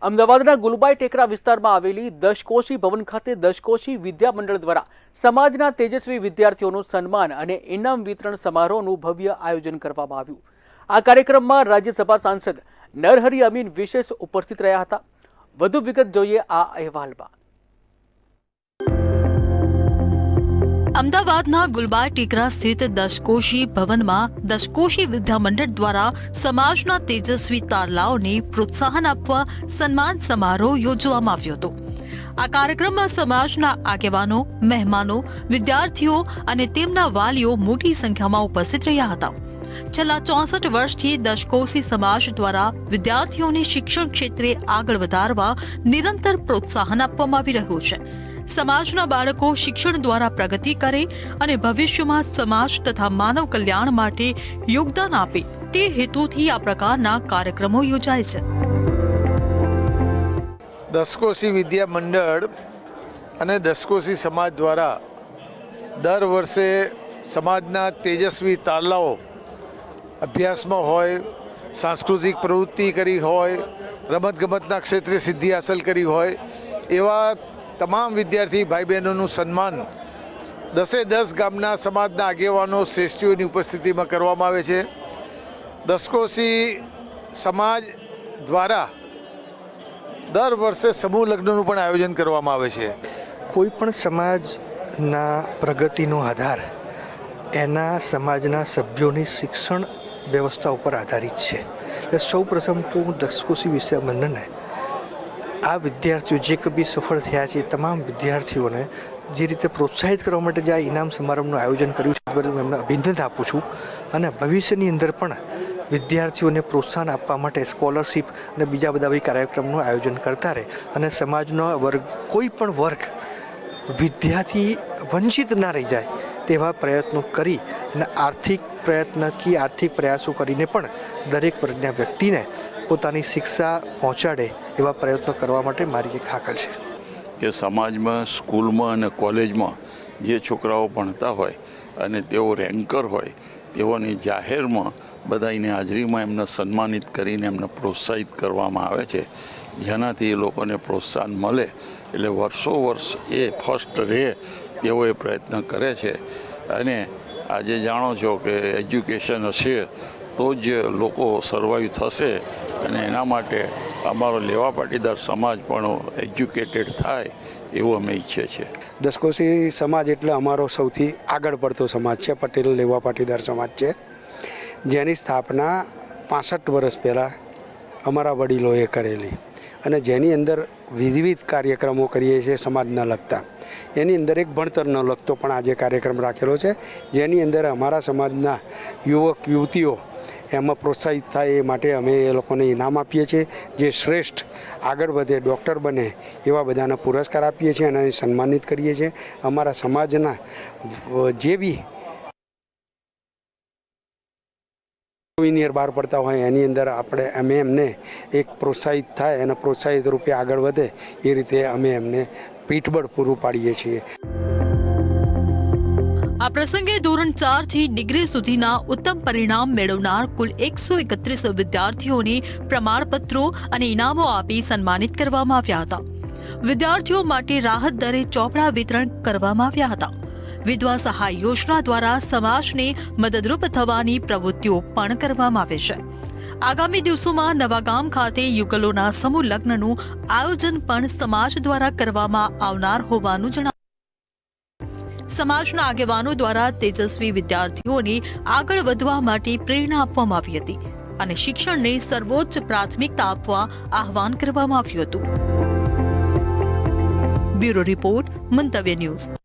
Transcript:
અમદાવાદના ગુલબાઈ ટેકરા વિસ્તારમાં આવેલી દશકોશી ભવન ખાતે દશકોશી વિદ્યા મંડળ દ્વારા સમાજના તેજસ્વી વિદ્યાર્થીઓનું સન્માન અને ઇનામ વિતરણ સમારોહનું ભવ્ય આયોજન કરવામાં આવ્યું। આ કાર્યક્રમમાં રાજ્યસભા સાંસદ નરહરી અમીન વિશેષ ઉપસ્થિત રહ્યા હતા। વધુ વિગત જોઈએ આ અહેવાલમાં। અમદાવાદના ગુલબાઈ ટેકરા સ્થિત દશકોશી ભવનમાં દશકોશી વિદ્યા મંડળ દ્વારા સમાજના તેજસ્વી તારલાઓને પ્રોત્સાહન આપવા સન્માન સમારોહ યોજવામાં આવ્યો હતો। આ કાર્યક્રમમાં સમાજના આગેવાનો, મહેમાનો, વિદ્યાર્થીઓ અને તેમના વાલીઓ મોટી સંખ્યામાં ઉપસ્થિત રહ્યા હતા। છેલ્લા 64 વર્ષથી દશકોશી સમાજ દ્વારા વિદ્યાર્થીઓને શિક્ષણ ક્ષેત્રે આગળ વધારવા નિરંતર પ્રોત્સાહન આપવામાં આવી રહ્યું છે। સમાજના બાળકો શિક્ષણ દ્વારા પ્રગતિ કરે અને ભવિષ્યમાં સમાજ તથા માનવ કલ્યાણ માટે યોગદાન આપે તે હેતુથી આ પ્રકારના કાર્યક્રમો યોજાય છે। દશકોશી વિદ્યા મંડળ અને દશકોશી સમાજ દ્વારા દર વર્ષે સમાજના તેજસ્વી તારલાઓ અભ્યાસમાં હોય, સાંસ્કૃતિક પ્રવૃત્તિ કરી હોય, રમતગમતના ક્ષેત્રે સિદ્ધિ હાંસલ કરી હોય એવા તમામ વિદ્યાર્થી ભાઈ બહેનોનું સન્માન 10 ગામના સમાજના આગેવાનો શ્રેષ્ઠીઓની ઉપસ્થિતિમાં કરવામાં આવે છે। દશકોશી સમાજ દ્વારા દર વર્ષે સમૂહ લગ્નનું પણ આયોજન કરવામાં આવે છે। કોઈ પણ સમાજના પ્રગતિનો આધાર એના સમાજના સભ્યોની શિક્ષણ વ્યવસ્થા ઉપર આધારિત છે। એટલે સૌ પ્રથમ તો હું દશકોશી વિદ્યા મંડળને આ વિદ્યાર્થીઓ જે કભી સફળ થયા છે તમામ વિદ્યાર્થીઓને જે રીતે પ્રોત્સાહિત કરવા માટે જે આ ઇનામ સમારંભનું આયોજન કર્યું છે હું એમને અભિનંદન આપું છું અને ભવિષ્યની અંદર પણ વિદ્યાર્થીઓને પ્રોત્સાહન આપવા માટે સ્કોલરશિપ અને બીજા બધા કાર્યક્રમનું આયોજન કરતા રહે અને સમાજનો વર્ગ કોઈ પણ વર્ગ વિદ્યાથી વંચિત ના રહી જાય તેવા પ્રયત્નો કરી અને આર્થિક પ્રયાસો કરીને પણ દરેક વર્ગના વ્યક્તિને પોતાની શિક્ષા પહોંચાડે એવા પ્રયત્નો કરવા માટે મારી એક હાકલ છે કે સમાજમાં, સ્કૂલમાં અને કોલેજમાં જે છોકરાઓ ભણતા હોય અને તેઓ રેન્કર હોય તેઓની જાહેરમાં બધાની હાજરીમાં એમને સન્માનિત કરીને એમને પ્રોત્સાહિત કરવામાં આવે છે, જેનાથી એ લોકોને પ્રોત્સાહન મળે એટલે વર્ષો વર્ષ એ ફર્સ્ટ રહે તેવો એ પ્રયત્ન કરે છે। અને આજે જાણો છો કે એજ્યુકેશન હશે તો જ લોકો સર્વાઈવ થશે અને એના માટે અમારો લેવા પાટીદાર સમાજ પણ એજ્યુકેટેડ થાય એવું અમે ઈચ્છીએ છીએ। દશકોશી સમાજ એટલે અમારો સૌથી આગળ પડતો સમાજ છે, પટેલ લેવા પાટીદાર સમાજ છે, જેની સ્થાપના 65 વર્ષ પહેલાં અમારા વડીલોએ કરેલી અને જેની અંદર વિવિધ કાર્યક્રમો કરીએ છીએ સમાજના લગતા। એની અંદર એક ભણતરનો લગતો પણ આજે કાર્યક્રમ રાખેલો છે, જેની અંદર અમારા સમાજના યુવક યુવતીઓ એમાં પ્રોત્સાહિત થાય એ માટે અમે એ લોકોને ઇનામ આપીએ છીએ। જે શ્રેષ્ઠ આગળ વધે, ડૉક્ટર બને એવા બધાને પુરસ્કાર આપીએ છીએ અને સન્માનિત કરીએ છીએ। અમારા સમાજના જે બી ઇન્જિનિયર બહાર પડતા હોય એની અંદર અમે એમને એક પ્રોત્સાહિત થાય અને પ્રોત્સાહિત રૂપે આગળ વધે એ રીતે અમે એમને પીઠબળ પૂરું પાડીએ છીએ। આ પ્રસંગે ધોરણ 4 થી ડિગ્રી સુધીના ઉત્તમ પરિણામ મેળવનાર કુલ 131 વિદ્યાર્થીઓને પ્રમાણપત્રો અને ઇનામો આપી સન્માનિત કરવામાં આવ્યા હતા। વિદ્યાર્થીઓ માટે રાહત દરે ચોપડા વિતરણ કરવામાં આવ્યા હતા। વિધવા સહાય યોજના દ્વારા સમાજને મદદરૂપ થવાની પ્રવૃત્તિઓ પણ કરવામાં આવે છે। આગામી દિવસોમાં નવાગામ ખાતે યુગલોના સમૂહ લગ્નનું આયોજન પણ સમાજ દ્વારા કરવામાં આવનાર હોવાનું જણાવ્યું। સમાજના આગેવાનો દ્વારા તેજસ્વી વિદ્યાર્થીઓને આગળ વધવા માટે પ્રેરણા આપવામાં આવી હતી અને શિક્ષણને સર્વોચ્ચ પ્રાથમિકતા આપવા આહવાન કરવામાં આવ્યું હતું। બ્યુરો રિપોર્ટ, મંતવ્ય ન્યૂઝ।